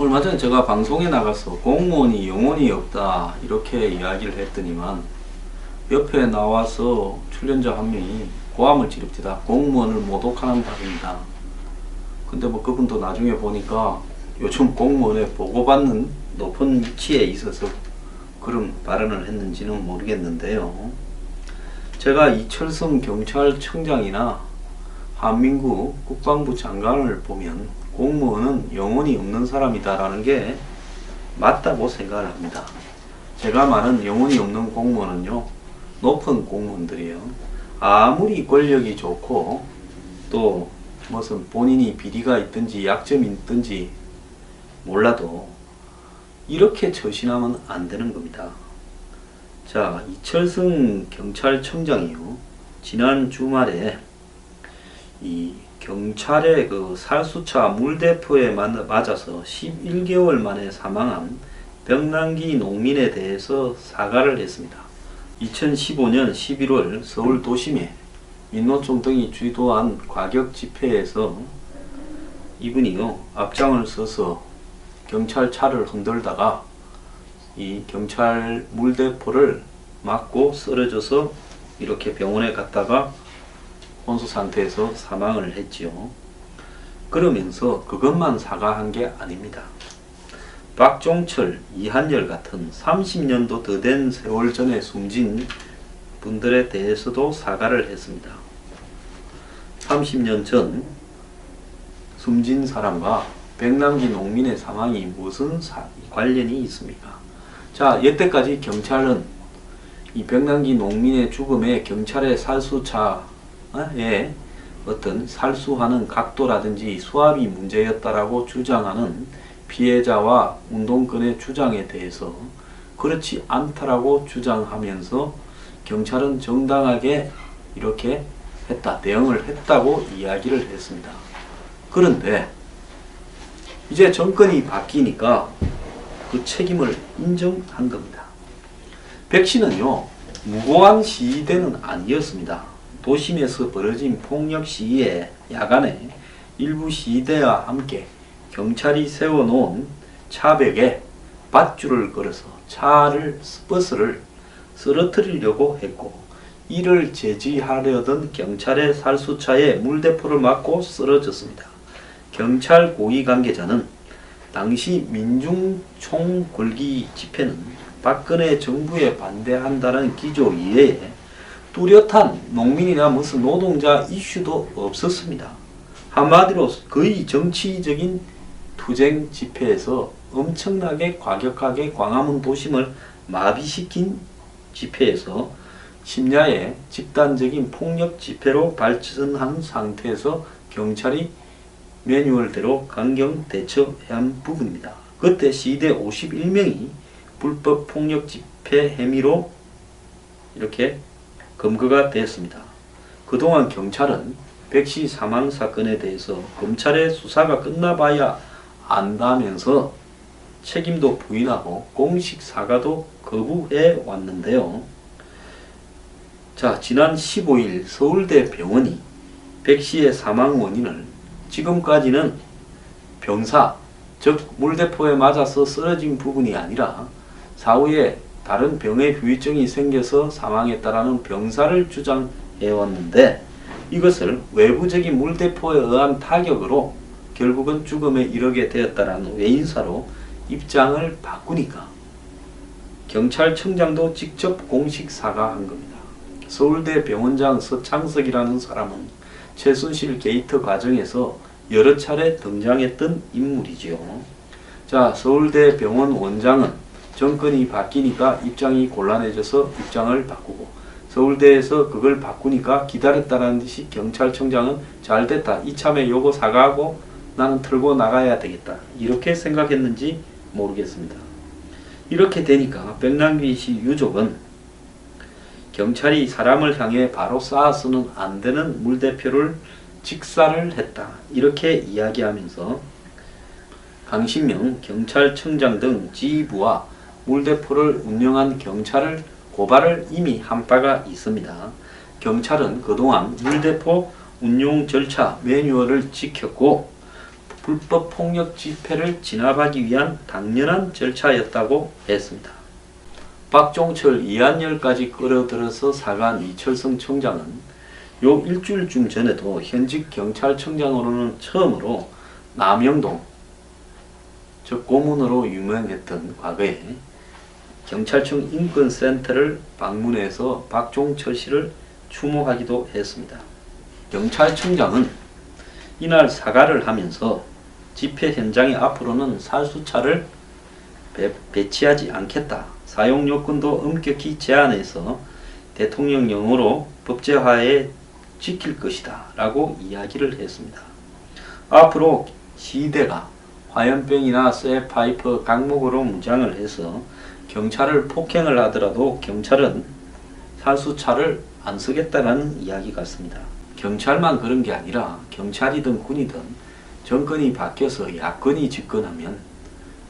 얼마 전에 제가 방송에 나가서 공무원이 영혼이 없다 이렇게 이야기를 했더니만 옆에 나와서 출연자 한 명이 고함을 지릅니다. 공무원을 모독하는 발언이다. 근데 뭐 그분도 나중에 보니까 요즘 공무원에 보고받는 높은 위치에 있어서 그런 발언을 했는지는 모르겠는데요. 제가 이철성 경찰청장이나 한민구 국방부 장관을 보면 공무원은 영혼이 없는 사람이다라는 게 맞다고 생각을 합니다. 제가 말한 영혼이 없는 공무원은요, 높은 공무원들이에요. 아무리 권력이 좋고 또 무슨 본인이 비리가 있든지 약점이 있든지 몰라도 이렇게 처신하면 안 되는 겁니다. 자, 이철성 경찰청장이요, 지난 주말에 이 경찰의 그 살수차 물대포에 맞아서 11개월 만에 사망한 병남기 농민에 대해서 사과를 했습니다. 2015년 11월 서울 도심에 민노총 등이 주도한 과격 집회에서 이분이요, 앞장을 서서 경찰차를 흔들다가 이 경찰 물대포를 맞고 쓰러져서 이렇게 병원에 갔다가 혼수 상태에서 사망을 했지요. 그러면서 그것만 사과한 게 아닙니다. 박종철, 이한열 같은 30년도 더 된 세월 전에 숨진 분들에 대해서도 사과를 했습니다. 30년 전 숨진 사람과 백남기 농민의 사망이 무슨 관련이 있습니까? 자, 여태까지 경찰은 이 백남기 농민의 죽음에 경찰의 살수차에 어떤 살수하는 각도라든지 수압이 문제였다라고 주장하는 피해자와 운동권의 주장에 대해서 그렇지 않다라고 주장하면서 경찰은 정당하게 이렇게 했다, 대응을 했다고 이야기를 했습니다. 그런데 이제 정권이 바뀌니까 그 책임을 인정한 겁니다. 백 씨는요, 무고한 시위대는 아니었습니다. 도심에서 벌어진 폭력 시위에 야간에 일부 시위대와 함께 경찰이 세워놓은 차벽에 밧줄을 걸어서 버스를 쓰러뜨리려고 했고, 이를 제지하려던 경찰의 살수차에 물대포를 맞고 쓰러졌습니다. 경찰 고위 관계자는 당시 민중총궐기 집회는 박근혜 정부에 반대한다는 기조 이외에 뚜렷한 농민이나 무슨 노동자 이슈도 없었습니다. 한마디로 거의 정치적인 투쟁 집회에서 엄청나게 과격하게 광화문 도심을 마비시킨 집회에서 심야에 집단적인 폭력 집회로 발전한 상태에서 경찰이 매뉴얼대로 강경 대처해야 한 부분입니다. 그때 시위대 51명이 불법 폭력 집회 혐의로 이렇게 검거가 되었습니다. 그동안 경찰은 백 씨 사망 사건에 대해서 검찰의 수사가 끝나봐야 안다면서 책임도 부인하고 공식 사과도 거부해 왔는데요. 자, 지난 15일 서울대 병원이 백 씨의 사망 원인을 지금까지는 병사, 즉 물대포에 맞아서 쓰러진 부분이 아니라 사후에 다른 병의 후유증이 생겨서 사망했다라는 병사를 주장해왔는데, 이것을 외부적인 물대포에 의한 타격으로 결국은 죽음에 이르게 되었다라는 외인사로 입장을 바꾸니까 경찰청장도 직접 공식 사과한 겁니다. 서울대 병원장 서창석이라는 사람은 최순실 게이트 과정에서 여러 차례 등장했던 인물이지요. 자, 서울대 병원 원장은 정권이 바뀌니까 입장이 곤란해져서 입장을 바꾸고, 서울대에서 그걸 바꾸니까 기다렸다는 듯이 경찰청장은 잘됐다, 이참에 요거 사과하고 나는 털고 나가야 되겠다, 이렇게 생각했는지 모르겠습니다. 이렇게 되니까 백남기 씨 유족은 경찰이 사람을 향해 바로 쏴서는 안 되는 물대포를 직사를 했다, 이렇게 이야기하면서 강신명 경찰청장 등 지휘부와 물대포를 운영한 경찰을 고발을 이미 한 바가 있습니다. 경찰은 그동안 물대포 운용 절차 매뉴얼을 지켰고 불법 폭력 집회를 진압하기 위한 당연한 절차였다고 했습니다. 박종철, 이한열까지 끌어들여서 사과한 이철성 청장은 요 일주일쯤 전에도 현직 경찰청장으로는 처음으로 남영동, 즉 고문으로 유명했던 과거에 경찰청 인권센터를 방문해서 박종철 씨를 추모하기도 했습니다. 경찰청장은 이날 사과를 하면서 집회 현장에 앞으로는 살수차를 배치하지 않겠다. 사용 요건도 엄격히 제한해서 대통령령으로 법제화에 지킬 것이다 라고 이야기를 했습니다. 앞으로 시대가 화염병이나 쇠파이프 강목으로 무장을 해서 경찰을 폭행을 하더라도 경찰은 살수차를 안 쓰겠다라는 이야기 같습니다. 경찰만 그런 게 아니라 경찰이든 군이든 정권이 바뀌어서 야권이 집권하면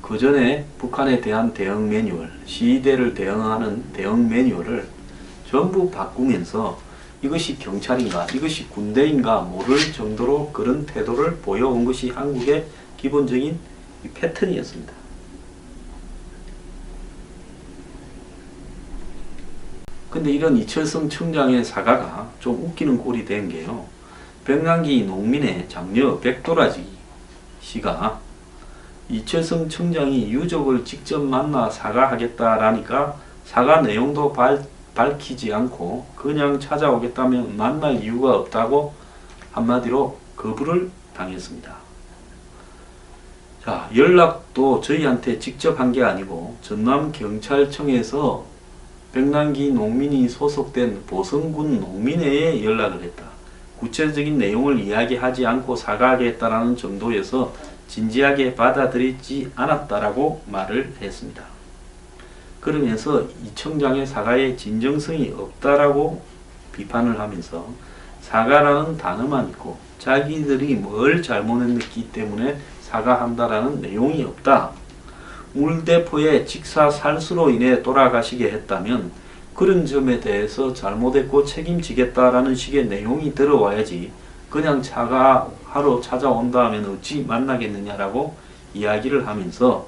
그 전에 북한에 대한 대응 매뉴얼, 시위대를 대응하는 대응 매뉴얼을 전부 바꾸면서 이것이 경찰인가 이것이 군대인가 모를 정도로 그런 태도를 보여온 것이 한국의 기본적인 패턴이었습니다. 근데 이런 이철성 청장의 사과가 좀 웃기는 꼴이 된 게요. 백남기 농민의 장녀 백도라지 씨가 이철성 청장이 유족을 직접 만나 사과하겠다라니까 사과 내용도 밝히지 않고 그냥 찾아오겠다면 만날 이유가 없다고 한마디로 거부를 당했습니다. 자, 연락도 저희한테 직접 한 게 아니고 전남경찰청에서 백남기 농민이 소속된 보성군 농민회에 연락을 했다. 구체적인 내용을 이야기하지 않고 사과하겠다라는 정도여서 진지하게 받아들이지 않았다라고 말을 했습니다. 그러면서 이 청장의 사과에 진정성이 없다라고 비판을 하면서 사과라는 단어만 있고 자기들이 뭘 잘못했기 때문에 사과한다라는 내용이 없다. 물대포의 직사살수로 인해 돌아가시게 했다면 그런 점에 대해서 잘못했고 책임지겠다라는 식의 내용이 들어와야지 그냥 사과하러 찾아온다면 어찌 만나겠느냐라고 이야기를 하면서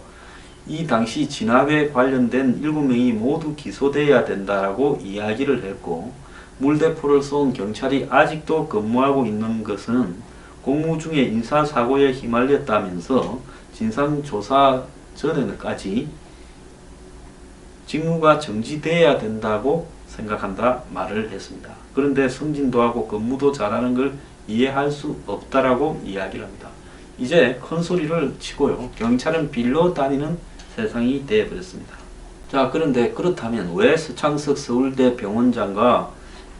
이 당시 진압에 관련된 7명이 모두 기소돼야 된다라고 이야기를 했고 물대포를 쏜 경찰이 아직도 근무하고 있는 것은 공무 중에 인사사고에 휘말렸다면서 진상조사 전에까지 직무가 정지돼야 된다고 생각한다 말을 했습니다. 그런데 승진도 근무도 잘하는 걸 이해할 수 없다라고 이야기를 합니다. 이제 큰 소리를 치고요. 경찰은 빌로 다니는 세상이 되어버렸습니다. 자, 그런데 그렇다면 왜 서창석 서울대 병원장과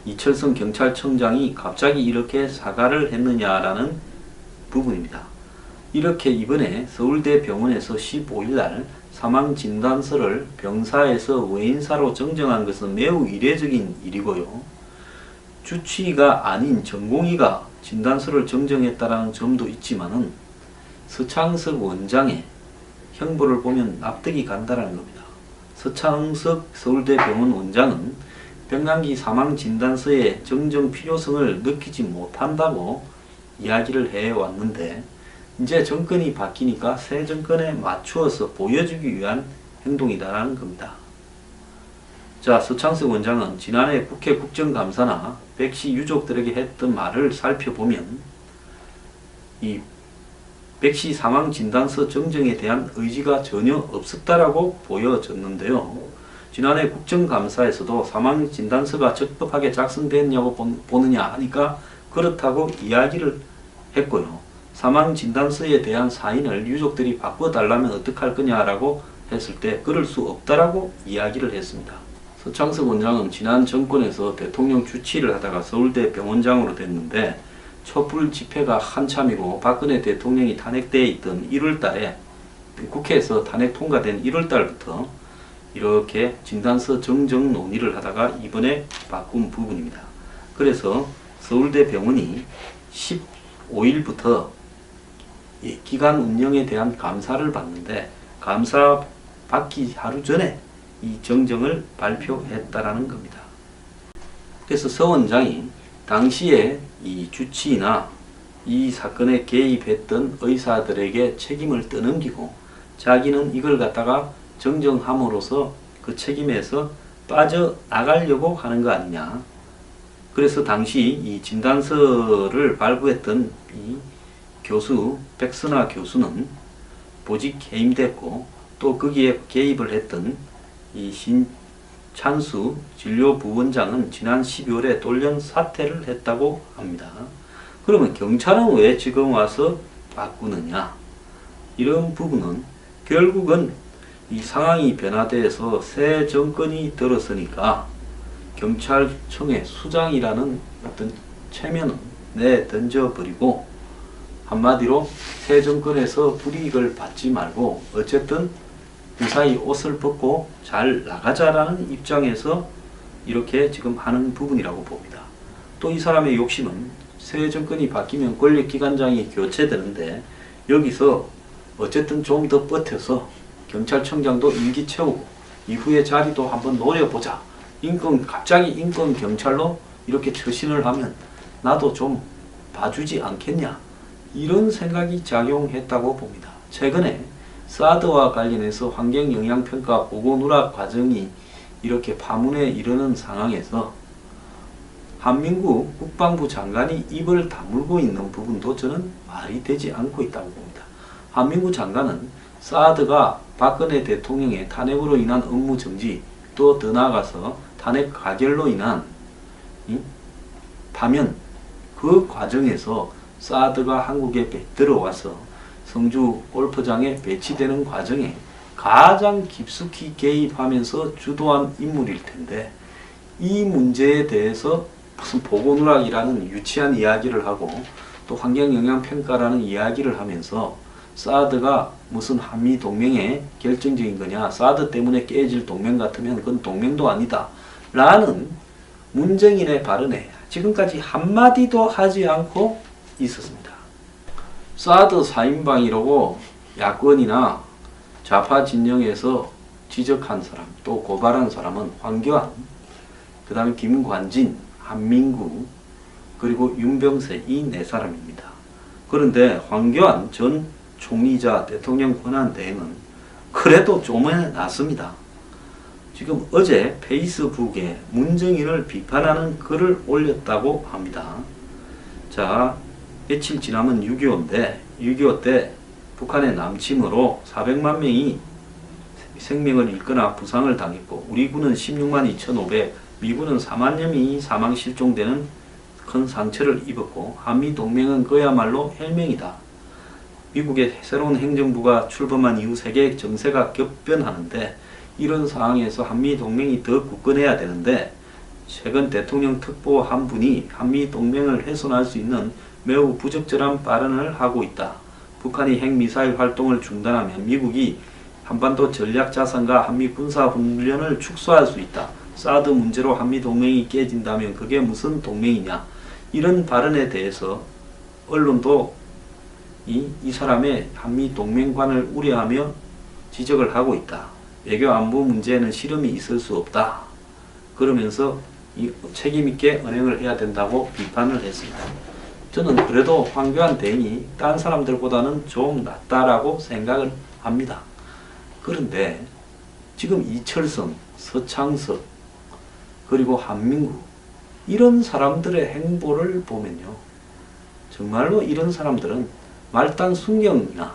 이철성 경찰청장이 갑자기 이렇게 사과를 했느냐라는 부분입니다. 이렇게 이번에 서울대 병원에서 15일날 사망진단서를 병사에서 외인사로 정정한 것은 매우 이례적인 일이고요. 주치의가 아닌 전공의가 진단서를 정정했다는 점도 있지만은 서창석 원장의 형벌을 보면 납득이 간다는 겁니다. 서창석 서울대병원 원장은 백남기 사망진단서의 정정 필요성을 느끼지 못한다고 이야기를 해왔는데 이제 정권이 바뀌니까 새 정권에 맞추어서 보여주기 위한 행동이다라는 겁니다. 자, 서창석 원장은 지난해 국회 국정감사나 백씨 유족들에게 했던 말을 살펴보면 이 백씨 사망진단서 정정에 대한 의지가 전혀 없었다라고 보여졌는데요. 지난해 국정감사에서도 사망진단서가 적법하게 작성됐냐고 보느냐 하니까 그렇다고 이야기를 했고요. 사망진단서에 대한 사인을 유족들이 바꿔달라면 어떡할 거냐라고 했을 때 그럴 수 없다라고 이야기를 했습니다. 서창석 원장은 지난 정권에서 대통령 주치의를 하다가 서울대 병원장으로 됐는데 촛불 집회가 한참이고 박근혜 대통령이 탄핵되어 있던 1월달에 국회에서 탄핵 통과된 1월달부터 이렇게 진단서 정정 논의를 하다가 이번에 바꾼 부분입니다. 그래서 서울대 병원이 15일부터 기관 운영에 대한 감사를 받는데 감사 받기 하루 전에 이 정정을 발표했다라는 겁니다. 그래서 서 원장이 당시에 이 주치의나 이 사건에 개입했던 의사들에게 책임을 떠넘기고 자기는 이걸 갖다가 정정함으로써 그 책임에서 빠져나가려고 하는 거 아니냐. 그래서 당시 이 진단서를 발부했던 이 교수, 백선아 교수는 보직 해임됐고, 또 거기에 개입을 했던 이 신찬수 진료부원장은 지난 12월에 돌연 사퇴를 했다고 합니다. 그러면 경찰은 왜 지금 와서 바꾸느냐? 이런 부분은 결국은 이 상황이 변화돼서 새 정권이 들었으니까 경찰청의 수장이라는 어떤 체면은 내던져버리고, 한마디로 새 정권에서 불이익을 받지 말고 어쨌든 무사히 옷을 벗고 잘 나가자라는 입장에서 이렇게 지금 하는 부분이라고 봅니다. 또 이 사람의 욕심은 새 정권이 바뀌면 권력기관장이 교체되는데, 여기서 어쨌든 좀 더 버텨서 경찰청장도 임기 채우고 이후에 자리도 한번 노려보자. 갑자기 인권 경찰로 이렇게 처신을 하면 나도 좀 봐주지 않겠냐. 이런 생각이 작용했다고 봅니다. 최근에 사드와 관련해서 환경영향평가 보고 누락 과정이 이렇게 파문에 이르는 상황에서 한민구 국방부 장관이 입을 다물고 있는 부분도 저는 말이 되지 않고 있다고 봅니다. 한민구 장관은 사드가 박근혜 대통령의 탄핵으로 인한 업무 정지, 또 더 나아가서 탄핵 가결로 인한 파면, 그 과정에서 사드가 한국에 들어와서 성주 골프장에 배치되는 과정에 가장 깊숙이 개입하면서 주도한 인물일 텐데, 이 문제에 대해서 무슨 보고누락이라는 유치한 이야기를 하고 또 환경영향평가라는 이야기를 하면서 사드가 무슨 한미동맹의 결정적인 거냐, 사드 때문에 깨질 동맹 같으면 그건 동맹도 아니다 라는 문정인의 발언에 지금까지 한마디도 하지 않고 있었습니다. 사드 4인방이라고 야권이나 좌파 진영에서 지적한 사람, 또 고발한 사람은 황교안, 그 다음에 김관진, 한민구, 그리고 윤병세, 이 네 사람입니다. 그런데 황교안 전 총리자 대통령 권한대행은 그래도 좀은 낫습니다. 지금 어제 페이스북에 문정인을 비판하는 글을 올렸다고 합니다. 자, 며칠 지나면 6.25인데 6.25 때 북한의 남침으로 400만 명이 생명을 잃거나 부상을 당했고, 우리 군은 16만 2,500, 미군은 4만여 명이 사망 실종되는 큰 상처를 입었고, 한미동맹은 그야말로 헬명이다. 미국의 새로운 행정부가 출범한 이후 세계 정세가 격변하는데, 이런 상황에서 한미동맹이 더 굳건해야 되는데, 최근 대통령 특보 한 분이 한미동맹을 훼손할 수 있는 매우 부적절한 발언을 하고 있다. 북한이 핵미사일 활동을 중단하면 미국이 한반도 전략자산과 한미 군사훈련을 축소할 수 있다. 사드 문제로 한미동맹이 깨진다면 그게 무슨 동맹이냐. 이런 발언에 대해서 언론도 이 사람의 한미동맹관을 우려하며 지적을 하고 있다. 외교안보 문제에는 실험이 있을 수 없다. 그러면서 책임있게 언행을 해야 된다고 비판을 했습니다. 저는 그래도 황교안 대행이 딴 사람들보다는 좀 낫다라고 생각을 합니다. 그런데 지금 이철성, 서창석, 그리고 한민구, 이런 사람들의 행보를 보면요, 정말로 이런 사람들은 말단 순경이나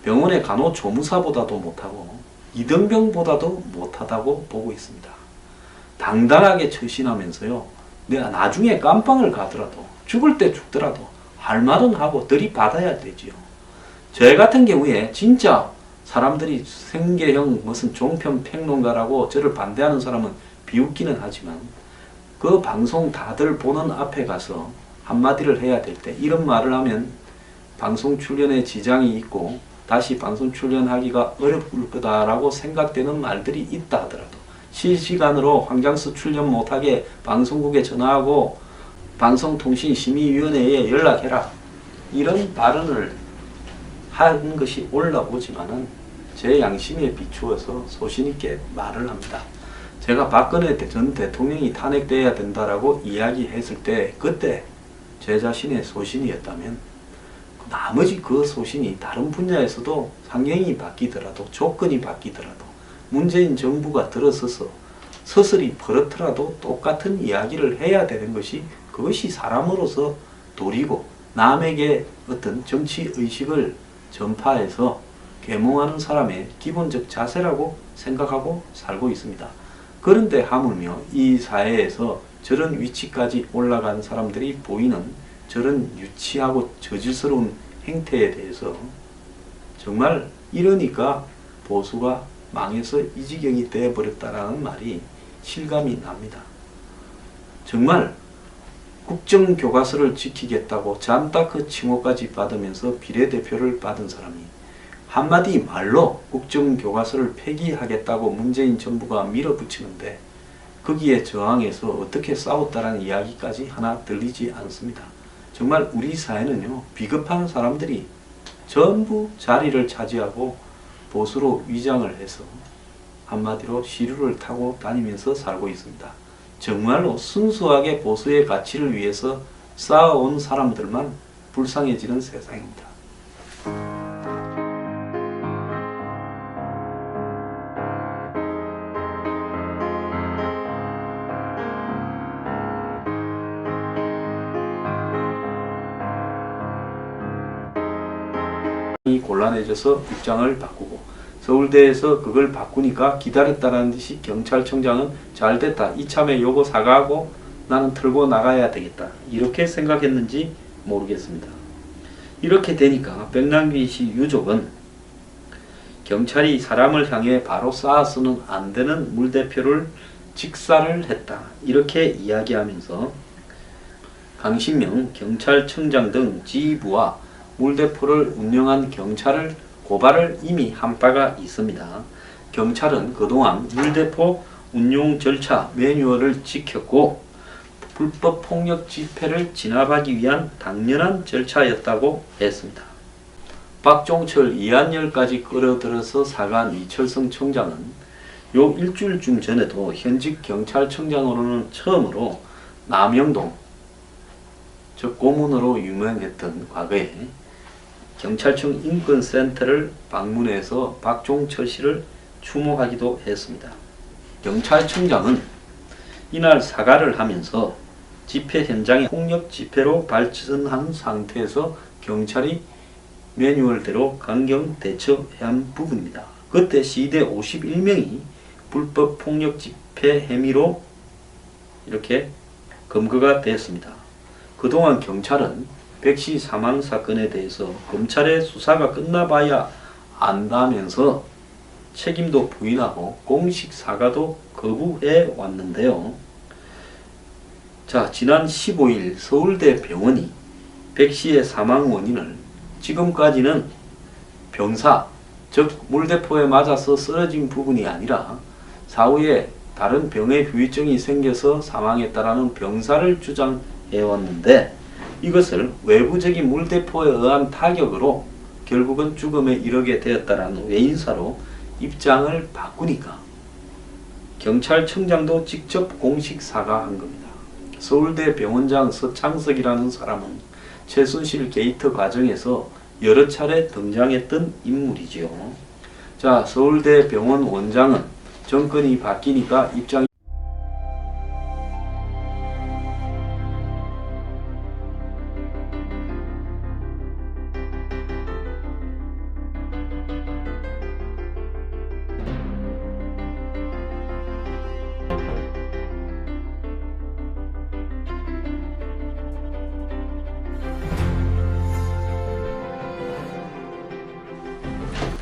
병원의 간호조무사보다도 못하고 이등병보다도 못하다고 보고 있습니다. 당당하게 처신하면서요, 내가 나중에 깜빵을 가더라도 죽을 때 죽더라도 할 말은 하고 들이받아야 되지요. 저 같은 경우에 진짜 사람들이 생계형 무슨 종편 평론가라고 저를 반대하는 사람은 비웃기는 하지만, 그 방송 다들 보는 앞에 가서 한마디를 해야 될 때 이런 말을 하면 방송 출연에 지장이 있고 다시 방송 출연하기가 어려울 거다라고 생각되는 말들이 있다 하더라도 실시간으로 황장수 출연 못하게 방송국에 전화하고 방송통신심의위원회에 연락해라, 이런 발언을 하는 것이 올라오지만은 제 양심에 비추어서 소신있게 말을 합니다. 제가 박근혜 전 대통령이 탄핵돼야 된다라고 이야기했을 때, 그때 제 자신의 소신이었다면 나머지 그 소신이 다른 분야에서도 환경이 바뀌더라도 조건이 바뀌더라도 문재인 정부가 들어서서 서슬이 버릇더라도 똑같은 이야기를 해야 되는 것이 그것이 사람으로서 도리고 남에게 어떤 정치 의식을 전파해서 계몽하는 사람의 기본적 자세라고 생각하고 살고 있습니다. 그런데 하물며 이 사회에서 저런 위치까지 올라간 사람들이 보이는 저런 유치하고 저질스러운 행태에 대해서 정말 이러니까 보수가 망해서 이 지경이 되어버렸다라는 말이 실감이 납니다. 정말 국정교과서를 지키겠다고 잔다크 칭호까지 받으면서 비례대표를 받은 사람이 한마디 말로 국정교과서를 폐기하겠다고 문재인 정부가 밀어붙이는데 거기에 저항해서 어떻게 싸웠다라는 이야기까지 하나 들리지 않습니다. 정말 우리 사회는요, 비겁한 사람들이 전부 자리를 차지하고 보수로 위장을 해서 한마디로 시루를 타고 다니면서 살고 있습니다. 정말로 순수하게 보수의 가치를 위해서 쌓아온 사람들만 불쌍해지는 세상입니다. 곤란해져서 입장을 바꾸고 서울대에서 그걸 바꾸니까 기다렸다는 듯이 경찰청장은 잘됐다, 이참에 요거 사과하고 나는 틀고 나가야 되겠다, 이렇게 생각했는지 모르겠습니다. 이렇게 되니까 백남기 씨 유족은 경찰이 사람을 향해 바로 쏴서는 안 되는 물대포를 직사를 했다, 이렇게 이야기하면서 강신명 경찰청장 등 지휘부와 물대포를 운영한 경찰을 고발을 이미 한 바가 있습니다. 경찰은 그동안 물대포 운용 절차 매뉴얼을 지켰고 불법 폭력 집회를 진압하기 위한 당연한 절차였다고 했습니다. 박종철, 이한열까지 끌어들여서 사과한 이철성 청장은 요 일주일쯤 전에도 현직 경찰청장으로는 처음으로 남영동, 즉 고문으로 유명했던 과거에 경찰청 인권센터를 방문해서 박종철 씨를 추모하기도 했습니다. 경찰청장은 이날 사과를 하면서 집회 현장에 폭력 집회로 발전한 상태에서 경찰이 매뉴얼대로 강경 대처해야 한 부분입니다. 그때 시대 51명이 불법 폭력 집회 혐의로 이렇게 검거가 됐습니다. 그동안 경찰은 백씨 사망 사건에 대해서 검찰의 수사가 끝나봐야 안다면서 책임도 부인하고 공식 사과도 거부해 왔는데요. 자, 지난 15일 서울대 병원이 백씨의 사망 원인을 지금까지는 병사, 즉 물대포에 맞아서 쓰러진 부분이 아니라 사후에 다른 병의 후유증이 생겨서 사망했다라는 병사를 주장해 왔는데 이것을 외부적인 물대포에 의한 타격으로 결국은 죽음에 이르게 되었다라는 외인사로 입장을 바꾸니까 경찰청장도 직접 공식 사과한 겁니다. 서울대 병원장 서창석이라는 사람은 최순실 게이트 과정에서 여러 차례 등장했던 인물이지요. 자, 서울대 병원 원장은 정권이 바뀌니까 입장이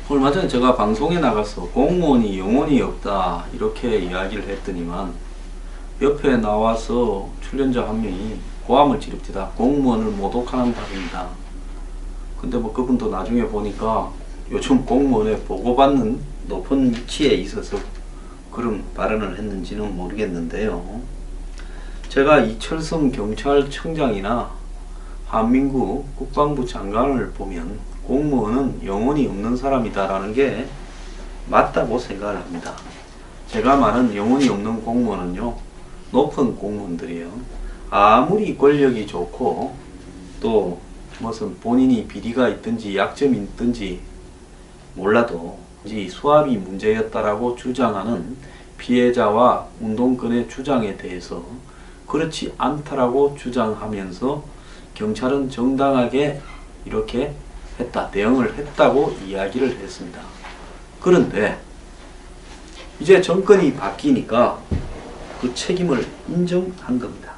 얼마 전에 제가 방송에 나가서 공무원이 영혼이 없다 이렇게 이야기를 했더니만 옆에 나와서 출연자 한 명이 고함을 지릅니다. 공무원을 모독하는 발언이다. 근데 뭐 그분도 나중에 보니까 요즘 공무원에 보고받는 높은 위치에 있어서 그런 발언을 했는지는 모르겠는데요. 제가 이철성 경찰청장이나 한민구 국방부 장관을 보면 공무원은 영혼이 없는 사람이다라는 게 맞다고 생각을 합니다. 제가 말한 영혼이 없는 공무원은요, 높은 공무원들이에요. 아무리 권력이 좋고 또 무슨 본인이 비리가 있든지 약점이 있든지 몰라도 수압이 문제였다라고 주장하는 피해자와 운동권의 주장에 대해서 그렇지 않다라고 주장하면서 경찰은 정당하게 이렇게 했다, 대응을 했다고 이야기를 했습니다. 그런데 이제 정권이 바뀌니까 그 책임을 인정한 겁니다.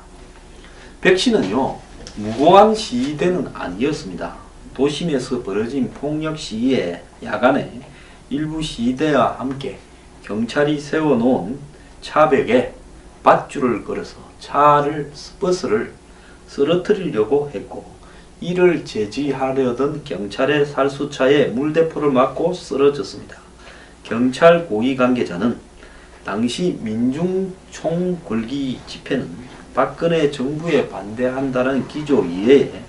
백 씨는요, 무고한 시위대는 아니었습니다. 도심에서 벌어진 폭력 시위에 야간에 일부 시위대와 함께 경찰이 세워놓은 차벽에 밧줄을 걸어서 버스를 쓰러뜨리려고 했고, 이를 제지하려던 경찰의 살수차에 물대포를 맞고 쓰러졌습니다. 경찰 고위 관계자는 당시 민중총궐기 집회는 박근혜 정부에 반대한다는 기조 이외에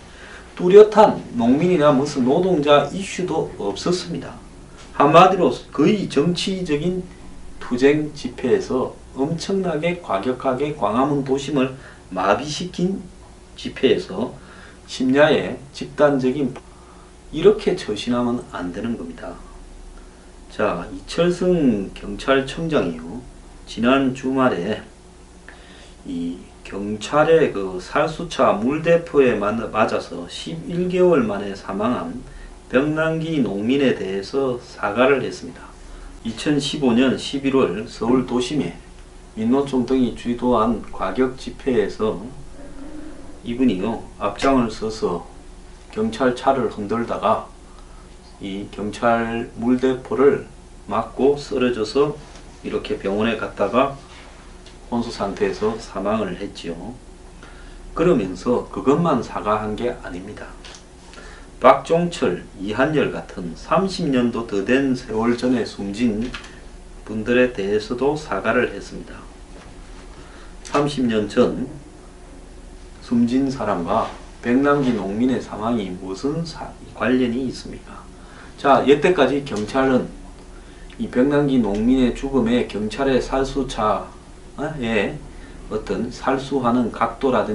뚜렷한 농민이나 무슨 노동자 이슈도 없었습니다. 한마디로 거의 정치적인 투쟁 집회에서 엄청나게 과격하게 광화문 도심을 마비시킨 집회에서 심야에 집단적인 이렇게 처신하면 안 되는 겁니다. 자, 이철성 경찰청장이요, 지난 주말에 이 경찰의 그 살수차 물대포에 맞아서 11개월 만에 사망한 병남기 농민에 대해서 사과를 했습니다. 2015년 11월 서울 도심에 민노총 등이 주도한 과격 집회에서 이분이요, 앞장을 서서 경찰차를 흔들다가 이 경찰 물대포를 맞고 쓰러져서 이렇게 병원에 갔다가 혼수 상태에서 사망을 했지요. 그러면서 그것만 사과한 게 아닙니다. 박종철, 이한열 같은 30년도 더 된 세월 전에 숨진 분들에 대해서도 사과를 했습니다. 30년 전 숨진 사람과 백남기 농민의 사망이 무슨 관련이 있습니까? 자, 여태까지 경찰은 이 백남기 농민의 죽음에 경찰의 살수차에 어떤 살수하는 각도라든지